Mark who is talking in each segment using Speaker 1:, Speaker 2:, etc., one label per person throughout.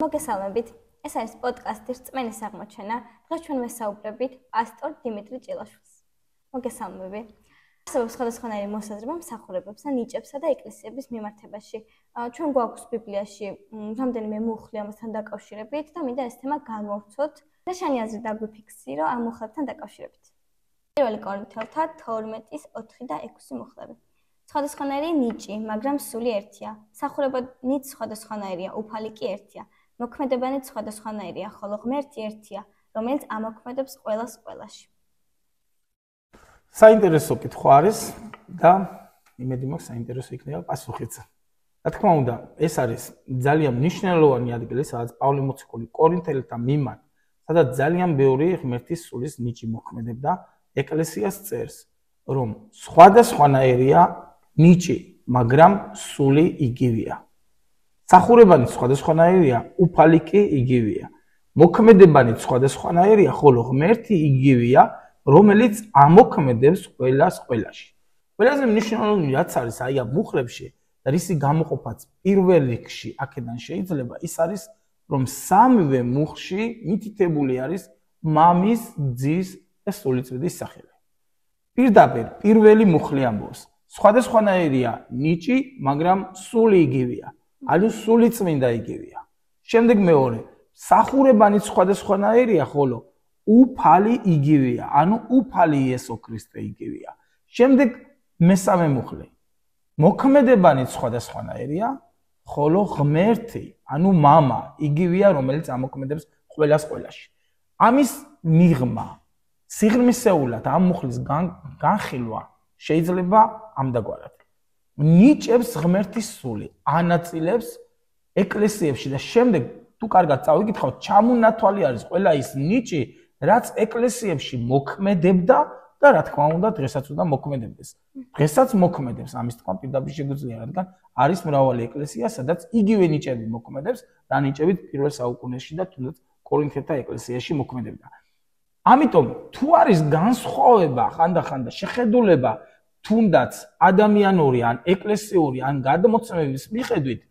Speaker 1: მოგესალმებით. ეს არის პოდკასტი რწმენის აღმოჩენა. დღეს ჩვენ ვესაუბრებით პასტორ დიმიტრი ჭილაშვილს. მოგესალმები. არსებობს სხვადასხვანაირი მოსაზრება მსახურებებსა, ნიჭებსა და ეკლესიების მიმართებაში. ჩვენ გვაქვს ბიბლიაში რამდენიმე მუხლი ამასთან დაკავშირებით და მინდა ეს თემა განვავრცოთ და შენი აზრი დაგვიფიქსირო ამ მუხლებთან დაკავშირებით. პირველი კორინთელთა 12:4 და 6 მუხლები. სხვადასხვანაირი ნიჭი, მაგრამ სული ერთია. მსახურებანიც სხვადასხვანაირია, უფალი კი ერთია. მოქმედებანიც სხვადასხვანაირია, ხოლო ღმერთი ერთია, რომელიც ამოქმედებს ყველას ყველაში.
Speaker 2: საინტერესო კითხვა არის და იმედი მაქვს საინტერესო იქნება პასუხიც. რა თქმა უნდა, ეს არის ძალიან მნიშვნელოვანი ადგილი, სადაც პავლე მოციქული კორინთელთა მიმართ, სადაც ძალიან ბევრი ღმერთის სულის ნიჭი მოქმედებდა, ეკლესიას წერს, რომ სხვადასხვანაირია ნიჭი, მაგრამ სული იგივეა. მსახურებანიც სხვადასხვანაირია, უფალი კი იგივეა. მოქმედებანიც სხვადასხვანაირია, ხოლო ღმერთი იგივეა, რომელიც ამოქმედებს ყველას ყველაში. ყველაზე მნიშვნელოვანი რაც არის აი ამ მუხლებში და რისი გამოყოფაც პირველ რიგში აქედან შეიძლება ის არის, რომ სამივე მუხლში მითითებული არის მამის, ძის და სულიწმიდის სახელი. პირდაპირ პირველი მუხლი ამბობს, სხვადასხვანაირია ნიჭი, მაგრამ სული იგივეა. ანუ სული წმინდა იგივეა. შემდეგ მეორე, მსახურებანიც სხვადასხვანაირია, ხოლო უფალი იგივეა. ანუ უფალი იესო ქრისტე იგივეა. შემდეგ მესამე მუხლი. მოქმედებანიც სხვადასხვანაირია, ხოლო ღმერთი, ანუ მამა იგივეა, რომელიც ამოქმედებს ყველას ყველაში. ამის მიღმა სიღრმისეულად ამ მუხლის განხილვა შეიძლება ამდაგვარად. ნიჭებს ღმერთის სული, ანაწილებს ეკლესიებში და შემდეგ თუ კარგად წავიკითხავთ, ჩამონათვალი არის ყველა ის ნიჭი, რაც ეკლესიებში მოქმედებდა და რა თქმა უნდა დღესაც უნდა მოქმედებდეს. დღესაც მოქმედებს, ამის თქმა პირდაპირ შეგვიძლია, რადგან არის მრავალი ეკლესია, სადაც იგივე ნიჭები მოქმედებს, რა ნიჭებით პირველ საუკუნეში და თუნდაც კორინთელთა ეკლესიაში მოქმედებდა. ამიტომ თუ არის განსხვავება ხანდახან და შეხედულება თუნდაც ადამიანური ან ეკლესიური ან გადმოცემების მიხედვით,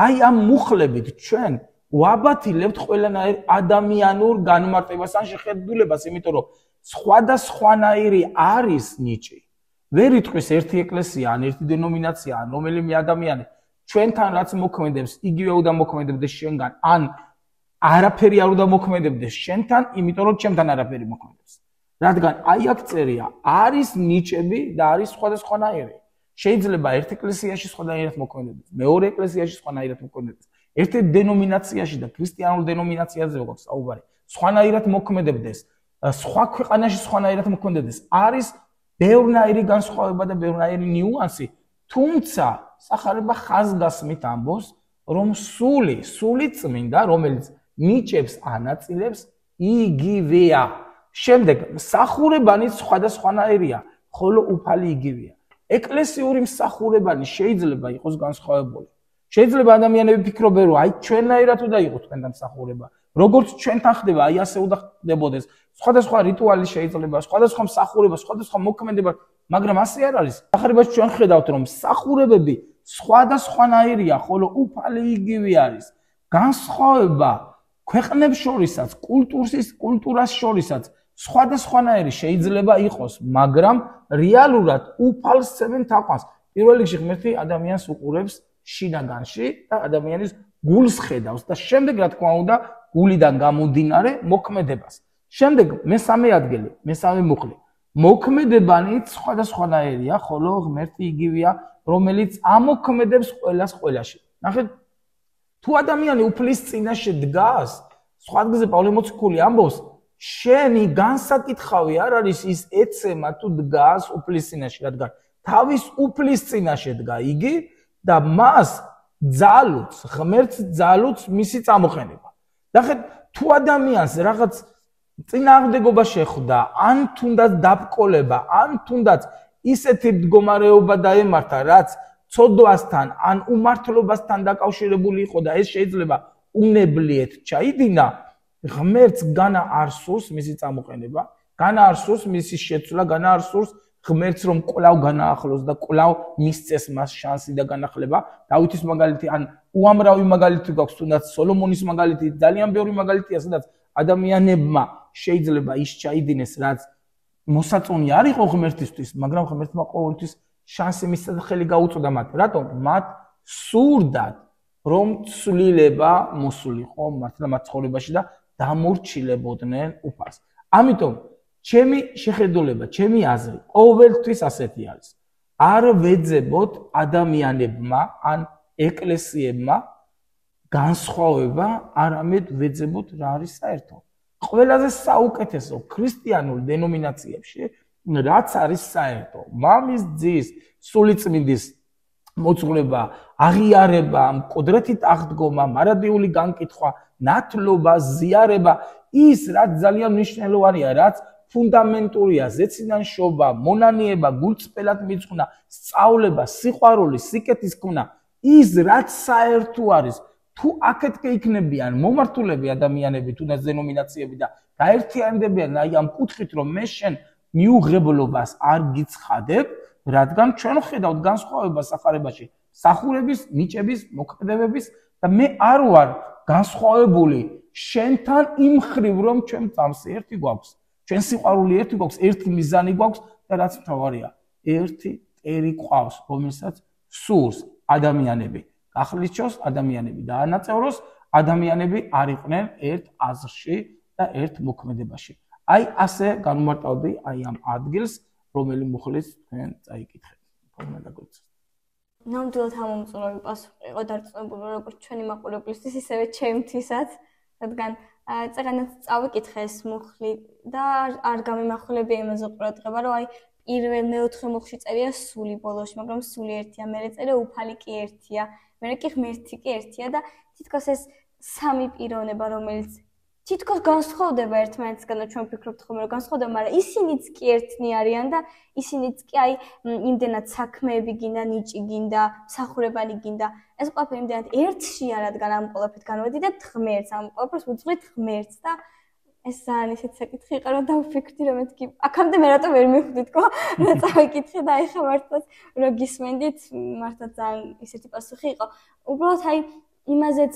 Speaker 2: აი ამ მუხლებით ჩვენ ვაბათილებთ ყველანაირ ადამიანურ განმარტებას ან შეხედულებას, იმიტომ რომ სხვადასხვანაირი არის ნიჭი. ვერ იტყვის ერთი ეკლესია ან ერთი დენომინაცია ან რომელიმე ადამიანი ჩვენთან რაც მოქმედებს, იგივე უნდა მოქმედებდეს შენგან, ან არაფერი არ უნდა მოქმედებდეს შენთან, იმიტომ რომ ჩემთან არაფერი მოქმედებს. რადგან აი აქ წერია, არის ნიჭები და არის სხვადასხვანაირი. შეიძლება ერთ ეკლესიაში სხვადასხვანაირად მოქმედებდეს, მეორე ეკლესიაში სხვადასხვანაირად მოქმედებდეს. ერთ დენომინაციაში და ქრისტიანულ დენომინაციაზე როგორც საუბარი, სხვანაირად მოქმედებდეს, სხვა ქვეყანაში სხვანაირად მოქმედებდეს. არის ბევრნაირი განსხვავება და ბევრნაირი ნიუანსი, თუმცა სახარება ხაზგასმით ამბობს, რომ სული წმინდა, რომელიც ნიჭებს ანაწილებს, იგივეა. შემდეგ მსახურებანიც სხვადასხვანაირია, ხოლო უფალი იგივეა. ეკლესიური მსახურებანი შეიძლება იყოს განსხვავებული. შეიძლება ადამიანები ფიქრობენ, რომ აი ჩვენნაირად უნდა იყოს თქვენთან მსახურება. როგორც ჩვენთან ხდება, აი ასე უნდა ხდებოდეს. სხვადასხვა რიტუალი შეიძლება, სხვადასხვა მსახურება, სხვადასხვა მოქმედება, მაგრამ ასე არ არის. ახალებას ჩვენ ხედავთ, რომ მსახურებები სხვადასხვანაირია, ხოლო უფალი იგივე არის. განსხვავება ქვეყნებს შორისაც, კულტურას შორისაც სხვადასხვანაირი შეიძლება იყოს, მაგრამ რეალურად უფალს ცემენ თაყვანს. პირველ რიგში ღმერთი ადამიანს უყურებს შინაგანში და ადამიანის გულს ხედავს და შემდეგ რა თქმა უნდა გულიდან გამომდინარე მოქმედებას. შემდეგ მესამე ადგილი, მესამე მუხლი. მოქმედებანიც სხვადასხვანაირია, ხოლო ღმერთი იგივეა, რომელიც ამოქმედებს ყველას ყველაში. ნახეთ, თუ ადამიანი უფლის წინაშე დგას, სხვა ადგილზე პავლე მოციქული ამბობს, შენი განსაკითხავი არ არის ის ეცემა თუ დგას უფლის წინაშე, რადგან თავის უფლის წინაშე დგა იგი და მას ძალუց, ღმერთს ძალუց მისი წამოყენება. ნახეთ, თუ ადამიანს რაღაც წინააღმდეგობა შეხვდა, ან თუნდაც დაბკოლება, ან თუნდაც ისეთი მდგომარეობა დაემართა, რაც ცოდვასთან ან უმართლობასთან დაკავშირებული იყო და ეს შეიძლება უნებლიეთ ჩაიდინა, ღმერთს განა არ სურს მისი წამოყენება, განა არ სურს მისი შეცვლა, განა არ სურს ღმერთს რომ კვლავ განაახლოს და კვლავ მისცეს მას შანსი და განახლება. დავითის მაგალითი ან უამრავი მაგალითი გვაქვს, თუნდაც სოლომონის მაგალითი, ძალიან ბევრი მაგალითია, სადაც ადამიანებმა შეიძლება ის ჩაიდინეს, რაც მოსაწონი არ იყო ღმერთისთვის, მაგრამ ღმერთმა ყოველთვის შანსი მისცა და ხელი გაუწოდა მათ. რატომ? მათ სურდათ, რომ ცვლილება მოსულიყო მართლა მათ ცხოვრებაში და დამორჩილებოდნენ უფალს. ამიტომ ჩემი შეხედულება, ჩემი აზრი ყოველთვის ასეთი არის. არ ვეძებოთ ადამიანებმა ან ეკლესიებმა განსხვავება, არამედ ვეძებოთ რა არის საერთო. ყველაზე საუკეთესო ქრისტიანულ დენომინაციებში რაც არის საერთო, მამის ძის, სულიწმინდის მოძღვრება, აღიარება, მკვდრეთით აღდგომა, მარადიული განკითხვა, ნათლობა, ზიარება, ის რაც ძალიან მნიშვნელოვანია, რაც ფუნდამენტურია, ზეცინანშობა, მონანიება, გულწრფელად მიძღვნა, სწავლება, სიყვარული, სიკეთის ქმნა, ის რაც საერთო არის, თუ აქეთკე იქნებიან მომართულები ადამიანები, თუნდაც დენომინაციები და გაერთიანდებიან აი ამ კუთხით, რომ მე შენ მიუღებლობას არ გიცხადებ, რადგან ჩვენ ხედავთ განსხვავებას სახარებაში, მსახურების, ნიჭების, მოქმედებების და მე არ ვარ განსხვავებული შენთან იმ ხრივ, რომ ჩვენ წამსი ერთი გვაქვს. ჩვენ სიყვარული ერთი გვაქვს, ერთი მიზანი გვაქვს და რაც მთავარია, ერთი ტერი ყავს, რომელსაც სურს ადამიანები. გახლიჩოს ადამიანები და ანაწევროს ადამიანები არ იყვნენ ერთ აზრში და ერთ მოქმედებაში. აი ასე განმარტავდი აი ამ ადგილს, რომელი მუხლის თქვენ წაიკითხეთ. თორმეტ დაგოცეთ.
Speaker 1: ნამდვილად ამომწურავი პასუხი იყო დარწმუნებული, როგორც ჩვენი მაყურებლისთვის, ისევე ჩემთვისაც, რადგან წეგანაც წავიკითხე ეს მუხლი და არ გამიმახვილებია იმაზე ყურადღება, რომ აი პირველ მეოთხე მუხლში წერია სული ბოლოში, მაგრამ სული ერთია, მერე წერია უფალი კი ერთია, მერე კი ღმერთი კი ერთია და თითქოს ეს სამი პიროვნება, რომელიც თითქოს განსხვავდება ერთმანეთისგან და ჩვენ ვფიქრობთ ხოლმე რომ განსხვავდება, მაგრამ ისინიც კი ერთნი არიან და ისინიც კი აი იმდენად საქმეები გინდა, ნიჭი გინდა, მსახურებანი გინდა. ეს ყველაფერი იმდენად ერთშია, რადგან ამ ყველაფერით განვადიდებთ ღმერთს, ამ ყველაფერს ვუძღვით ღმერთს და ეს ძალიან ისეთი საკითხი იყო, რომ დავფიქრდი, რომ მეთქი აქამდე მე რატომ ვერ მივხვდი თქო, რა წავიკითხე და ეხლა მართლაც რომ გისმენდით, მართლაც ძალიან ისეთი პასუხი იყო. უბრალოდ აი იმაზეც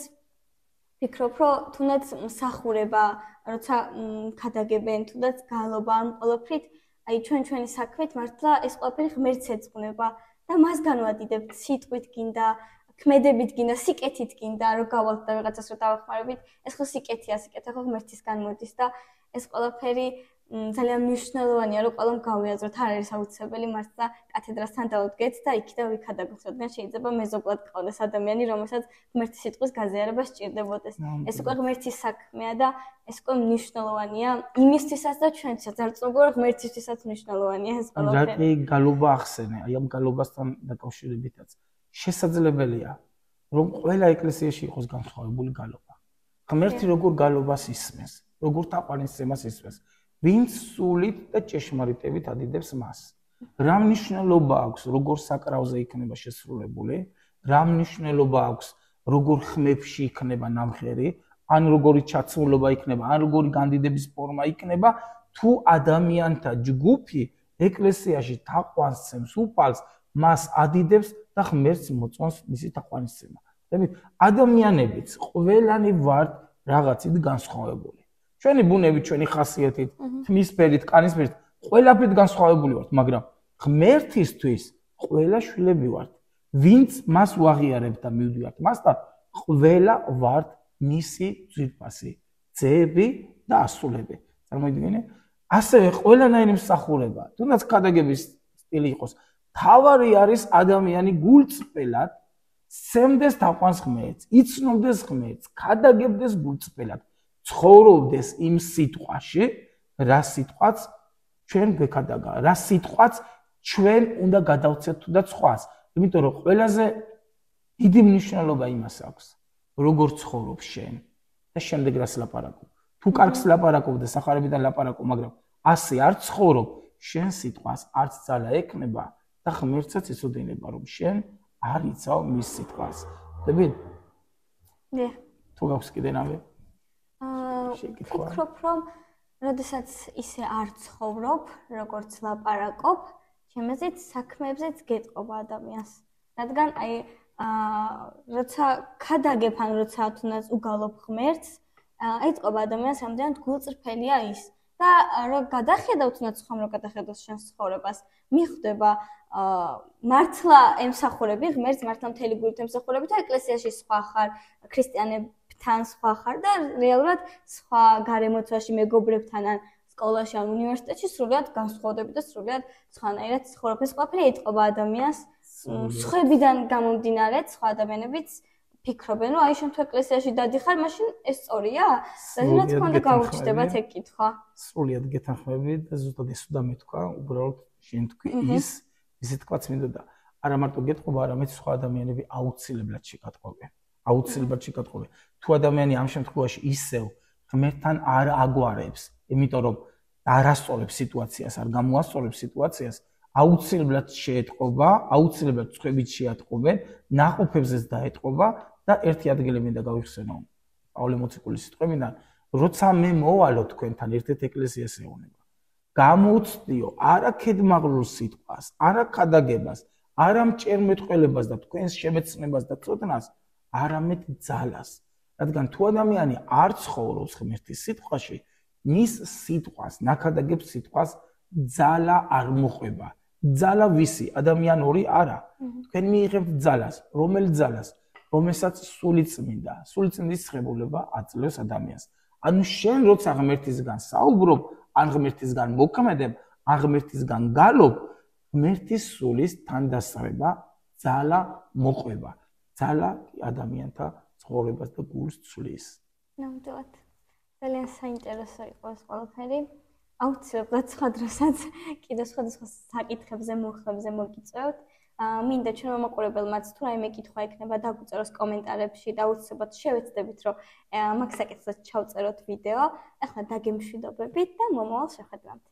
Speaker 1: ვფიქრობ, რომ თუნდაც მსახურება, როცა ქადაგებენ, თუნდაც გალობა ამ ყველაფრით, აი ჩვენი საქმით მართლა ეს ყველაფერი ღმერთს ეძღვნება და მას განვადიდებთ სიტყვით გინდა, ქმედებით გინდა, სიკეთით გინდა, რომ გავალთ და ვიღაცას რომ დავახმარებით, ეს ხო სიკეთია, სიკეთე ხო ღმერთისგან მოდის და ეს ყველაფერი ძალიან მნიშვნელოვანია, რომ ყველამ გავიაზროთ, არ არის აუცილებელი მართლა კათედრასთან დავდგეთ და იქიდან ვიქადაგოთ, რადგან შეიძლება მეზობლად გყავდეს ადამიანი, რომელსაც ღმერთის სიტყვის გაზიარება სჭირდებოდეს. ეს უკვე ღმერთის საქმეა და ეს უკვე მნიშვნელოვანია იმისთვისაც და ჩვენთვისაც, არწმუნებული ღმერთისთვისაც მნიშვნელოვანია ეს ყველაფერი.
Speaker 2: რატი გალობა ახსენე, აი ამ გალობასთან დაკავშირებითაც შესაძლებელია, რომ ყველა ეკლესიაში იყოს განსხვავებული გალობა. ღმერთი როგორ გალობას ისმის, როგორ თაყვანისცემას ისმის. ვინც სულით და ჭეშმარიტებით ადიდებს მას. რა მნიშვნელობა აქვს, როგორ საკრავზე იქნება შესრულებული, რა მნიშვნელობა აქვს, როგორ ხმებში იქნება ნამხერი, ან როგორი ჩაცმულობა იქნება, ან როგორი განდიდების ფორმა იქნება, თუ ადამიანთა ჯგუფი ეკლესიაში თაყვანისცემს უფალს, მას ადიდებს და ღმერთს მოწონს მისი თაყვანისცემა. ადამიანებიც ყველანი ვართ რაღაცით განსხვავებული. ჩვენი ბუნებით, ჩვენი ხასიათით, თმისფერით, კანისფერით, ყველაფრით განსხვავებული ვართ, მაგრამ ღმერთისთვის ყველა შვილები ვართ. ვინც მას ვაღიარებთ და მივდივართ მასთან, ყველა ვართ მისი ძვირფასი, ძეები და ასულები. წარმოიდგინე? ასევე ყველანაირი მსახურება, თუნდაც ქადაგების სტილი იყოს, თავარი არის ადამიანი გულწრფელად სცემდეს თაყვანს ღმერთს, იცნობდეს ღმერთს, ქადაგებდეს გულწრფელად. ცხოვრობდეს იმ სიტყვაში, რა სიტყვაც ჩვენ გვექადაგა, რა სიტყვაც ჩვენ უნდა გადავცეთ თუნდაც სხვას. იმიტომ რომ ყველაზე დიდი მნიშვნელობა იმას აქვს, როგორ ცხოვრობ შენ და შემდეგ რას ლაპარაკობ. თუ კარგს ლაპარაკობ და სახარებიდან ლაპარაკობ, მაგრამ ასე არ ცხოვრობ, შენ სიტყვას არც ძალა ექნება და ღმერთსაც იცოდინება, რომ შენ არ იცავ მის სიტყვას. ხდებით?
Speaker 1: დე.
Speaker 2: თუ გაქვს კიდე ნავე?
Speaker 1: ვფიქრობ, რომ როდესაც ისე არ ცხოვრობ, როგორც ლაპარაკობ, შემეძით საქმეებზეც გეტყობა ადამიანს. რადგან აი როცა ქადაგებ ან როცა თუნდაც უგალობ ღმერთს, ეტყობა ადამიანს რამდენად გულწრფელია ის. და რომ გადახედავ თუნდაც ხომ რომ გადახედავს შენს ცხოვრებას, მიხვდება მართლა ემსახურები ღმერთს, მართლა მთელი გულით ემსახურები და ეკლესიაში სხვა ხარ, ქრისტიანებთან სხვა ხარ და რეალურად სხვა გარემოცვაში მეგობრებთან ან სკოლაში ან უნივერსიტეტში სრულად განსხვავდები და სრულად სხვანაირად ცხოვრობ. ეს ყველაფერი ეტყობა ადამიანს სხვებიდან გამომდინარე, სხვა ადამიანებიც ფიქრობენ, რომ აი შენ თუ ეკლესიაში დადიხარ, მაშინ ეს სწორია? და რა თქმა უნდა გაუჩნდებათ ეგ კითხვა.
Speaker 2: სრულიად გეთანხმები და ზუსტად ეს უნდა მეთქვა, უბრალოდ შენ თქვი ისე თქვაც მინდოდა. არა მარტო გეტყობა, არამედ სხვა ადამიანები აუცილებლად შეკატყობენ. აუცილებლად შეკატყობენ. თუ ადამიანი ამ შემთხვევაში ისევ ღმერთთან არ აგვარებს, იმიტომ რომ არასწორებს სიტუაციას, არ გამოასწორებს სიტუაციას, აუცილებლად შეეტყობა, აუცილებლად წვებით შეატყობენ, ნაყოფებზეც დაეტყობა და ერთი ადგილი მინდა გავიხსენო. პავლე მოციქულის სიტყვებიდან, როცა მე მოვალო თქვენთან ერთ-ერთ ეკლესიას ეუბნება. გამოცდიო არა ქედმაღლულ სიტყვას, არა ქადაგებას, არა მჭერმეტყველებას და თქვენს შემეცნებას და ცოდნას, არამედ ძალას. რადგან თუ ადამიანი არ ცხოვრობს ღმერთის სიტყვაში, მის სიტყვას, ნაქადაგებს სიტყვას ძალა არ მოყვება. ძალა ვისი? ადამიანური არა. თქვენ მიიღებთ ძალას, რომელ ძალას? რომელსაც სულიწმინდა, სულიწმინდის ღებულება აძლევს ადამიანს. ანუ შენ როცა ღმერთისგან საუბრობ, ან ღმერთისგან მოქმედებ, ან ღმერთისგან გალობ, ღმერთის სულის თანდასწრება ძალა მოყვება. ძალა ადამიანთა ცხოვრებას და გულს ცვლის.
Speaker 1: ნამდვილად. ძალიან საინტერესო იყო ეს ყველაფერი. აუცილებლად სხვა დროსაც კიდევ სხვადასხვა საკითხებზე, მოხებზე მოგიწევთ. მინდა ჩვენ მომაყურებელმაც თუ რაიმე კითხვა ექნება დაგვიწეროს კომენტარებში და აუცილებლად შევეცდებით, რომ მაგ საკითხზე ჩავწეროთ ვიდეო. ახლა დაგემშვიდობებით და მომავალ შეხვედრამდე.